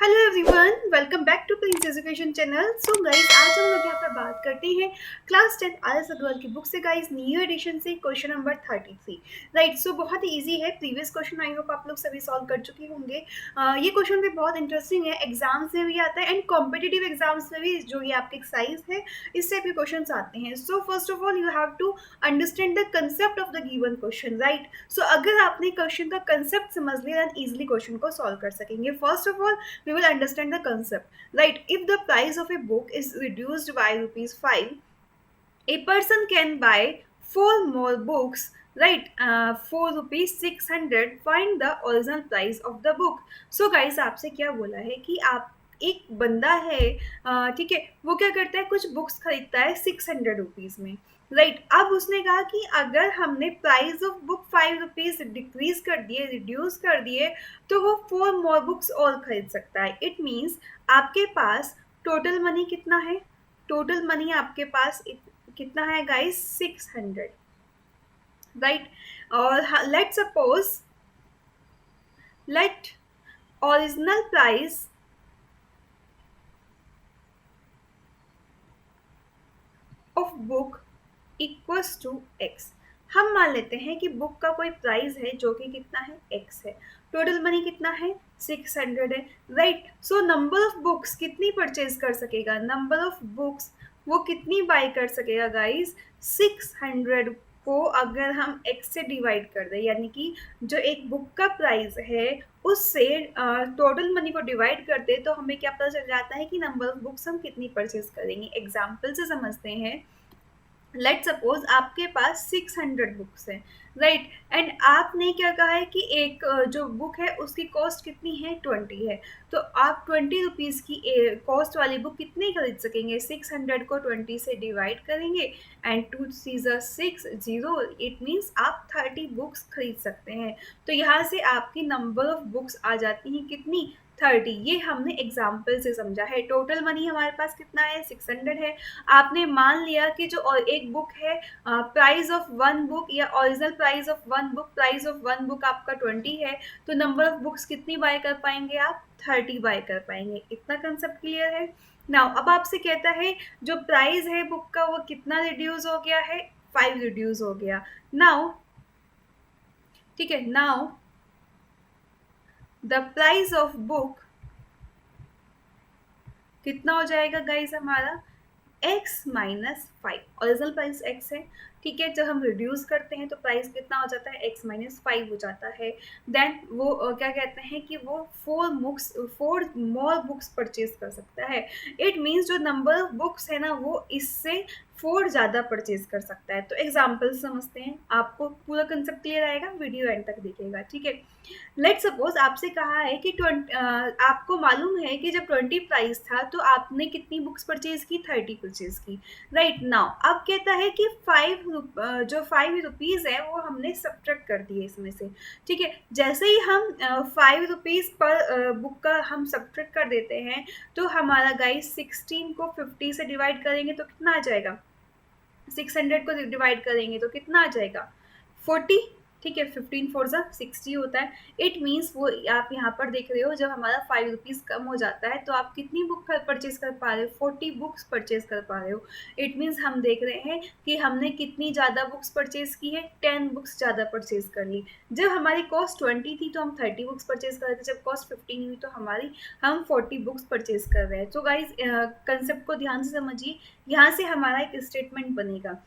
Hello everyone, welcome back to Prince Education channel. So guys, आज हम लोग यहाँ पर बात करते हैं क्लास 10 आयस अग्रवाल की बुक से गाइस, न्यू एडिशन से क्वेश्चन नंबर 33। राइट, सो बहुत ही इजी है। प्रीवियस क्वेश्चन आई होप आप लोग सभी सॉल्व कर चुके होंगे। ये क्वेश्चन भी बहुत इंटरेस्टिंग है, एग्जाम्स में भी आता है एंड कॉम्पिटिटिव एग्जाम्स में भी जो ये आपके एक्सरसाइज है इस टाइप के क्वेश्चन आते हैं। So first of all you have to understand the concept of the given question. Right, so अगर आपने क्वेश्चन का कंसेप्ट समझ लिया देन इजिली क्वेश्चन को सॉल्व कर सकेंगे। First of all we will understand the concept. Right, if the price of a book is reduced by rupees 5, a person can buy four more books, right, for rupees 600, find the original price of the book. So guys, आपसे क्या बोला है कि आप एक बंदा है, ठीक है, वो क्या करता है, कुछ बुक्स खरीदता है 600 रुपीज में। राइट, अब उसने कहा कि अगर हमने price of book 5 rupees decrease कर दिए, रिड्यूस कर दिए, तो वो फोर मोर बुक्स और खरीद सकता है। इट मीन्स आपके पास टोटल मनी कितना है, टोटल मनी आपके पास कितना है गाइस, 600। राइट, और let suppose, let original price of book equals to x. हम मान लेते हैं कि बुक का कोई प्राइस है जो कि कितना है, एक्स है। टोटल मनी कितना है, 600 है। Right, so number of books कितनी परचेज कर सकेगा, नंबर ऑफ बुक्स वो कितनी बाय कर सकेगा गाइस, 600 को अगर हम एक्स से डिवाइड कर दें, यानी कि जो एक बुक का प्राइस है उससे टोटल मनी को डिवाइड करते तो हमें क्या पता चल जाता है कि नंबर ऑफ बुक्स हम कितनी परचेज करेंगे। एग्जाम्पल से समझते हैं। लेट सपोज आपके पास 600 बुक्स हैं। राइट, एंड आपने क्या कहा है कि एक जो बुक है उसकी कॉस्ट कितनी है, 20 है। तो आप 20 रुपीज़ की कॉस्ट वाली बुक कितनी खरीद सकेंगे, 600 को 20 से डिवाइड करेंगे एंड 2 6 0, इट मीन्स आप 30 बुक्स खरीद सकते हैं। तो यहाँ से आपकी नंबर ऑफ बुक्स आ जाती हैं कितनी, 30। ये हमने एग्जाम्पल से समझा है। टोटल मनी हमारे पास कितना है, 600 है। आपने मान लिया कि जो और एक बुक है, प्राइस ऑफ वन बुक या original price of one book, price of one book आपका 20 है, तो नंबर ऑफ बुक्स कितनी बाय कर पाएंगे आप, 30 बाय कर पाएंगे। इतना कंसेप्ट क्लियर है। नाउ अब आपसे कहता है जो प्राइस है बुक का वो कितना रिड्यूस हो गया है, 5 रिड्यूस हो गया। नाउ ठीक है, now the price of book कितना हो जाएगा गाइज हमारा, x minus 5। Original price x है, ठीक है। जब हम रिड्यूस करते हैं तो प्राइस कितना हो जाता है, एक्स माइनस 5 हो जाता है। देन वो क्या कहते हैं कि वो फोर मोर बुक्स परचेज कर सकता है। इट मीन्स जो नंबर ऑफ बुक्स है ना वो इससे 4 ज़्यादा परचेज कर सकता है। तो एग्जाम्पल समझते हैं, आपको पूरा कंसेप्ट क्लियर आएगा, वीडियो एंड तक देखिएगा, ठीक है। लेट सपोज आपसे कहा है कि आपको मालूम है कि जब 20 प्राइस था तो आपने कितनी बुक्स परचेज की, 30 परचेज की। राइट, नाउ अब कहता है कि जो 5 रुपीज़ है वो हमने सब्ट्रैक्ट कर दिए इसमें से, ठीक है। जैसे ही हम 5 रुपीज़ पर बुक का हम सब्ट्रैक्ट कर देते हैं तो हमारा गाइस 16 को 50 से डिवाइड करेंगे तो कितना आ जाएगा, 600 को डिवाइड करेंगे तो कितना आ जाएगा, 40, ठीक है। 15 4 60 होता है। इट मीन्स वो आप यहाँ पर देख रहे हो, जब हमारा 5 रुपीज़ कम हो जाता है तो आप कितनी बुक परचेज कर पा रहे हो, 40 बुक्स परचेज कर पा रहे हो। इट मीन्स हम देख रहे हैं कि हमने कितनी ज़्यादा बुक्स परचेज की है, 10 बुक्स ज़्यादा परचेज कर ली। जब हमारी कॉस्ट 20 थी तो हम 30 बुक्स परचेज कर रहे थे, जब कॉस्ट 15 हुई तो हम 40 बुक्स परचेज कर रहे हैं। तो गाइज कंसेप्ट को ध्यान से समझिए। यहाँ से हमारा एक स्टेटमेंट बनेगा।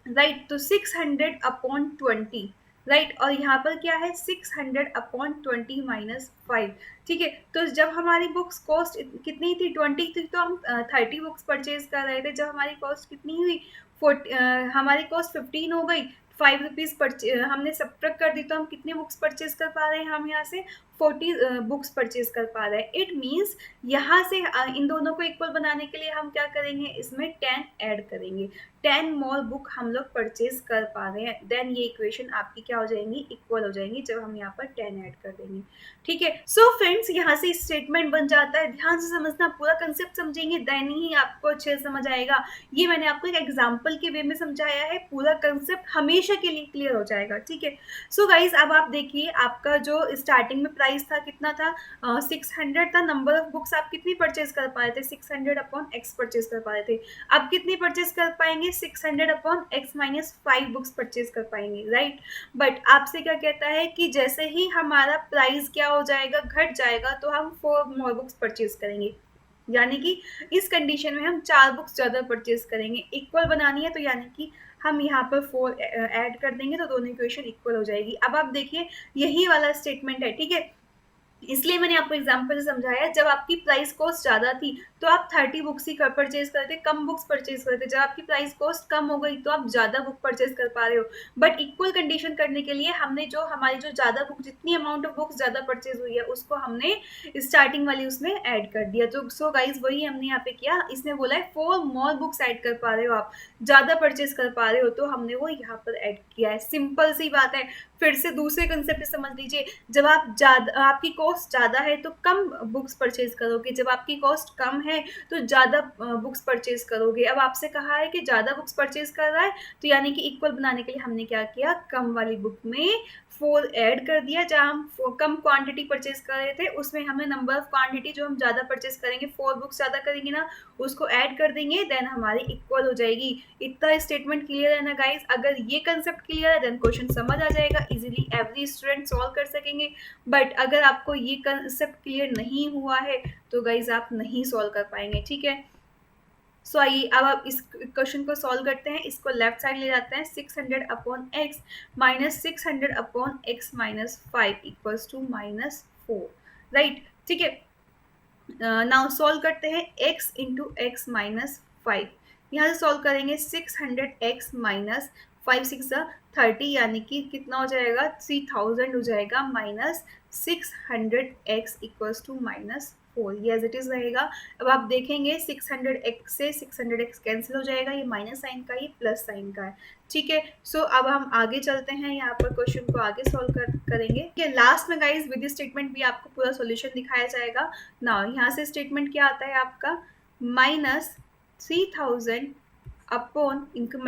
राइट, तो 600 अपॉन 20, राइट, और यहाँ पर क्या है, 600 अपॉन 20 माइनस 5, ठीक है। तो जब हमारी बुक्स कॉस्ट कितनी थी, 20 थी, तो हम 30 बुक्स परचेज कर रहे थे। जब हमारी कॉस्ट कितनी हुई, 40, हमारी कॉस्ट 15 हो गई, 5 रुपीज़ हमने सब्ट्रैक्ट कर दी तो हम कितनी बुक्स परचेज कर पा रहे हैं, हम यहाँ से 40 बुक्स परचेज कर पा रहे हैं। इट मीन्स यहाँ से इन दोनों को इक्वल बनाने के लिए हम क्या करेंगे, इसमें 10 ऐड करेंगे। 10 मोर बुक हम लोग परचेज कर पा रहे हैं, देन ये इक्वेशन आपकी क्या हो जाएंगी, इक्वल हो जाएंगी जब हम यहाँ पर 10 ऐड कर देंगे। ठीक है, सो फ्रेंड्स यहाँ से स्टेटमेंट बन जाता है। ध्यान से समझना, पूरा कंसेप्ट समझेंगे देन ही आपको अच्छे से समझ आएगा। ये मैंने आपको एक एग्जांपल के वे में समझाया है, पूरा कंसेप्ट हमेशा के लिए क्लियर हो जाएगा। ठीक है, सो गाइज अब आप देखिए, आपका जो स्टार्टिंग में प्राइस था कितना था, 600 था। नंबर ऑफ बुक्स आप कितनी परचेज कर पाए थे, 600 अपॉन एक्स परचेज कर पाए थे। अब कितनी परचेज कर पाएंगे, 600 upon x minus 5 books purchase कर पाएंगे, राइट। बट आपसे क्या कहता है कि जैसे ही हमारा प्राइस क्या हो जाएगा, घट जाएगा, तो हम 4 मोर बुक्स परचेज करेंगे। यानी कि इस कंडीशन में हम 4 बुक्स ज़्यादा परचेज करेंगे। इक्वल बनानी है तो यानी कि हम यहाँ पर 4 ऐड कर देंगे तो दोनों इक्वेशन इक्वल हो जाएगी। अब आप देखिए, यही वाला स्टेटमेंट है। ठीक है, इसलिए मैंने आपको एग्जांपल से समझाया, जब आपकी प्राइस कॉस्ट ज़्यादा थी तो आप 30 बुक्स ही परचेज करते, कम बुक्स परचेज करते। जब आपकी प्राइस कॉस्ट कम हो गई तो आप ज़्यादा बुक परचेज कर पा रहे हो। बट इक्वल कंडीशन करने के लिए हमने जो हमारी जो ज़्यादा बुक, जितनी अमाउंट ऑफ बुक्स ज़्यादा परचेज हुई है उसको हमने स्टार्टिंग वाली उसमें ऐड कर दिया। तो सो गाइज वही हमने यहाँ पे किया। इसने बोला है 4 मोर बुक्स ऐड कर पा रहे हो, आप ज़्यादा परचेज कर पा रहे हो, तो हमने वो यहाँ पर ऐड किया है। सिंपल सी बात है। फिर से दूसरे कंसेप्ट समझ लीजिए, जब आप ज़्यादा, आपकी कॉस्ट ज़्यादा है तो कम बुक्स परचेज करोगे, जब आपकी कॉस्ट कम है तो ज़्यादा बुक्स परचेज करोगे। अब आपसे कहा है कि ज़्यादा बुक्स परचेज कर रहा है तो यानी कि इक्वल बनाने के लिए हमने क्या किया, कम वाली बुक में 4 ऐड कर दिया। जहाँ हम कम क्वांटिटी परचेज कर रहे थे उसमें हमने नंबर ऑफ क्वांटिटी जो हम ज़्यादा परचेज करेंगे, 4 बुक्स ज़्यादा करेंगे ना, उसको ऐड कर देंगे, देन हमारी इक्वल हो जाएगी। इतना स्टेटमेंट क्लियर है ना गाइस। अगर ये कंसेप्ट क्लियर है देन क्वेश्चन समझ आ जाएगा, इजीली एवरी स्टूडेंट सॉल्व कर सकेंगे। बट अगर आपको ये कंसेप्ट क्लियर नहीं हुआ है तो गाइज आप नहीं सॉल्व कर पाएंगे। ठीक है, सो आइए अब आप इस क्वेश्चन को सॉल्व करते हैं। इसको लेफ्ट साइड ले जाते हैं। 600 upon x minus 600 upon x minus 5 equals to -4, right. ठीक है, नाउ सॉल्व करते हैं x इंटू एक्स माइनस 5। यहाँ से सॉल्व करेंगे 600x माइनस 5 6 30, यानी कि कितना हो जाएगा, 3000 हो जाएगा, माइनस 600x इक्वल्स टू -4। ये एज इट इज रहेगा। अब आप देखेंगे 600x से 600x कैंसिल हो जाएगा, ये माइनस साइन का, ये प्लस साइन का है। ठीक है, सो अब हम आगे चलते हैं, यहाँ पर क्वेश्चन को आगे सॉल्व करेंगे। लास्ट में गाइज विद स्टेटमेंट भी आपको पूरा सॉल्यूशन दिखाया जाएगा। ना यहाँ से स्टेटमेंट क्या आता है आपका, -3000 अपॉन इनको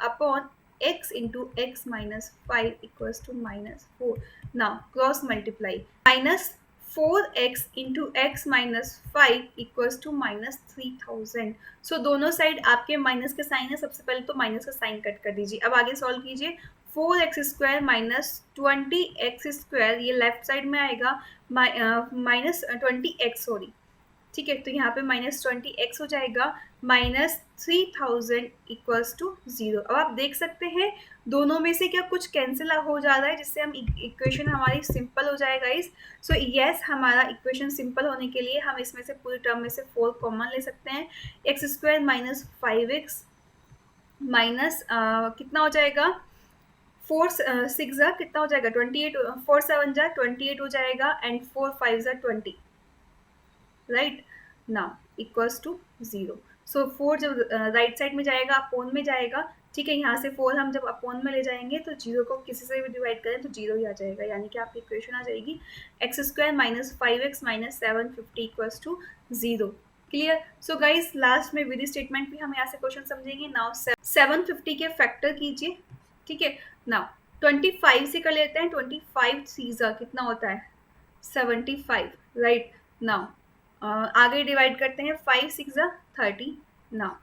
upon x into x minus 5 equals to -4। Now cross multiply, -4x into x minus 5 equals to -3000। So दोनों साइड आपके माइनस के साइन है, सबसे पहले तो माइनस का साइन कट कर दीजिए। अब आगे सॉल्व कीजिए। 4x square minus 20x square, ये लेफ्ट साइड में आएगा, -20x, सॉरी। ठीक है, तो यहाँ पे -20x हो जाएगा, -3000 इक्वल्स टू 0। अब आप देख सकते हैं दोनों में से क्या कुछ कैंसिल हो जा रहा है, जिससे हम इक्वेशन हमारी सिंपल हो जाएगा इस। सो यस, हमारा इक्वेशन सिंपल होने के लिए हम इसमें से पूरी टर्म में से 4 कॉमन ले सकते हैं। X square minus 5x minus कितना हो जाएगा, 4 6 कितना हो जाएगा, 28, 4 7 28 हो जाएगा, and 4 5 20, right. Now equals to 0। So 4 जब राइट साइड में जाएगा अपोन में जाएगा। ठीक है, यहाँ से 4 हम जब अपोन में ले जाएंगे तो 0 को किसी से भी डिवाइड करें तो 0 ही आ जाएगा, यानी कि आपकी इक्वेशन आ जाएगी x square minus 5x minus 750 equals to 0। Clear. So guys last में विद स्टेटमेंट भी हम यहाँ से क्वेश्चन समझेंगे। नाउ 750 के फैक्टर कीजिए। ठीक है, नाउ 25 से कर लेते हैं। 25 सीजा कितना होता है, 75, राइट। नाउ आगे डिवाइड करते हैं, 5 6 30, ना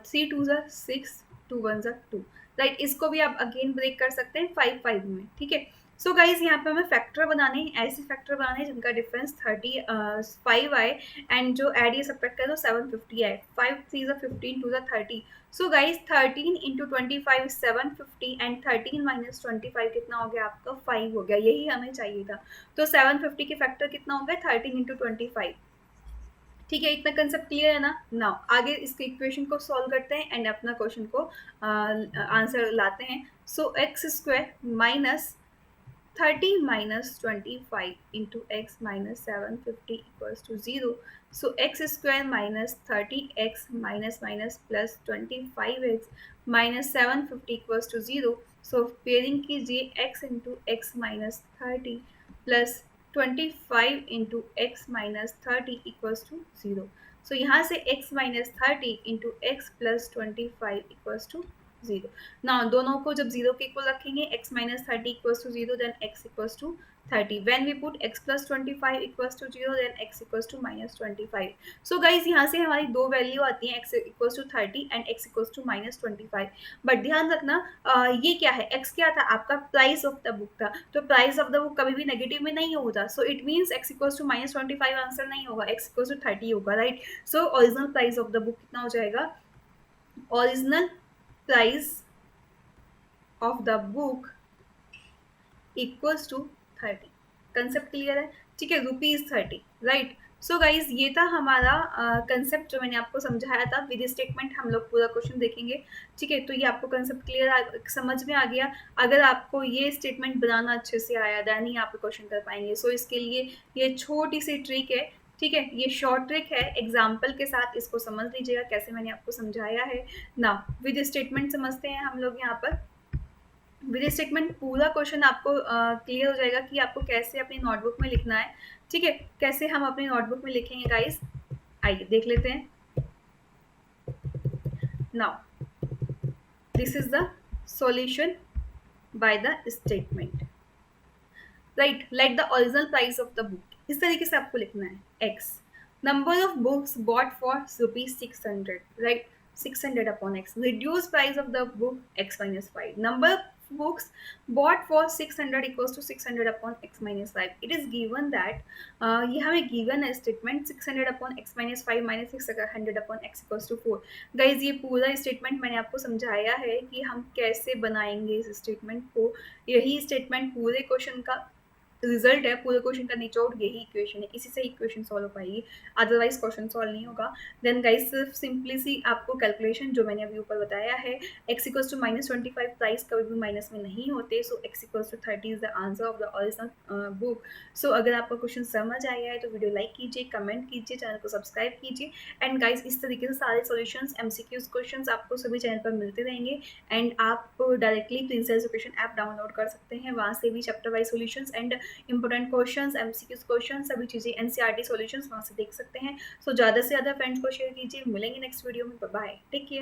3 2 6, 2 1 2, राइट। इसको भी आप अगेन ब्रेक कर सकते हैं 5 5 में। ठीक है, सो गाइज यहाँ पे हमें फैक्टर बनाने हैं, ऐसे फैक्टर बनाने हैं जिनका डिफरेंस 35 आए, एंड जो ऐड ये सब्ट्रैक्ट करें तो 750 आए। 5 3 15, 2 30। So guys 13 into 25 750, and 13 minus 25 कितना हो गया आपका, 5 हो गया। यही हमें चाहिए था। तो 750 के फैक्टर कितना हो गया, 13 इंटू 25। ठीक है, इतना कंसेप्ट क्लियर है ना। नाउ आगे इसके इक्वेशन को सॉल्व करते हैं एंड अपना क्वेश्चन को आंसर लाते हैं। सो x square minus 30 minus 25 into x minus 750 equals to 0. So x square minus 30x minus minus plus 25x minus 750 equals to 0. So pairing कीजिए x into x minus 30 plus 25 into x minus 30 equals to 0. So यहाँ से x minus 30 into x plus 25 equals to 0. Now दोनों को जब 0 के equal रखेंगे x minus 30 equals to 0 then x equals to 30. When we put x plus 25 equals to 0 then x equals to minus 25. So guys यहाँ से हमारी दो value आती हैं x equals to 30 and x equals to minus 25. But ध्यान रखना ये क्या है, x क्या था आपका प्राइस ऑफ द बुक था, तो प्राइस ऑफ द बुक कभी भी नेगेटिव में नहीं होता. So it means x equals to minus 25 answer नहीं होगा, x equals to 30 होगा, right. So original price of the book कितना हो जाएगा, original price of the book equals to 30. Concept clear है, ठीक है, ₹30, राइट. सो गाइज ये था हमारा कंसेप्ट जो मैंने आपको समझाया था. विद स्टेटमेंट हम लोग पूरा क्वेश्चन देखेंगे, ठीक है. तो ये आपको कंसेप्ट क्लियर समझ में आ गया. अगर आपको ये स्टेटमेंट बनाना अच्छे से आया देन ही आप क्वेश्चन कर पाएंगे. सो इसके लिए ये छोटी सी ट्रिक है, ठीक है, ये शॉर्ट ट्रिक है, एग्जाम्पल के साथ इसको समझ लीजिएगा कैसे मैंने आपको समझाया है ना. विद स्टेटमेंट समझते हैं हम लोग यहाँ पर. विद स्टेटमेंट पूरा क्वेश्चन आपको क्लियर हो जाएगा कि आपको कैसे अपनी नोटबुक में लिखना है, ठीक है. कैसे हम अपनी नोटबुक में लिखेंगे गाइस, आइए देख लेते हैं. Now this is the solution by the statement, right. Let the original price of the book, इस तरीके से आपको लिखना है. x number of books bought for ₹600, right. 600 upon x. Reduce price of the book x minus 5. Number of books bought for 600 equals to 600 upon x minus 5. It is given that ये हमें given है statement 600 upon x minus 5 minus 600 upon x equals to 4. Guys ये पूरा statement मैंने आपको समझाया है कि हम कैसे बनाएंगे इस statement को. यही statement पूरे क्वेश्चन का रिजल्ट है, पूरे क्वेश्चन का निचोड़ यही इक्वेशन है, इसी से इक्वेशन सॉल्व हो पाएगी, अदरवाइज क्वेश्चन सॉल्व नहीं होगा. देन गाइस सिर्फ सिंपली सी आपको कैलकुलेशन जो मैंने अभी ऊपर बताया है, x इक्वल्स टू -25 प्राइस कभी भी माइनस में नहीं होते. So x equals to 30 is the answer of the original book. So अगर आपका क्वेश्चन समझ आया है तो वीडियो लाइक कीजिए, कमेंट कीजिए, चैनल को सब्सक्राइब कीजिए. एंड गाइस इस तरीके से सारे सॉल्यूशंस MCQs क्वेश्चंस आपको सभी चैनल पर मिलते रहेंगे. एंड आप directly princess education app download कर सकते हैं, वहाँ से भी chapter wise solutions and important questions, MCQs question, सभी चीज़ें NCERT सॉल्यूशंस वहाँ से देख सकते हैं. सो ज़्यादा से ज़्यादा फ्रेंड्स को शेयर कीजिए. मिलेंगे नेक्स्ट वीडियो में. Bye, take care.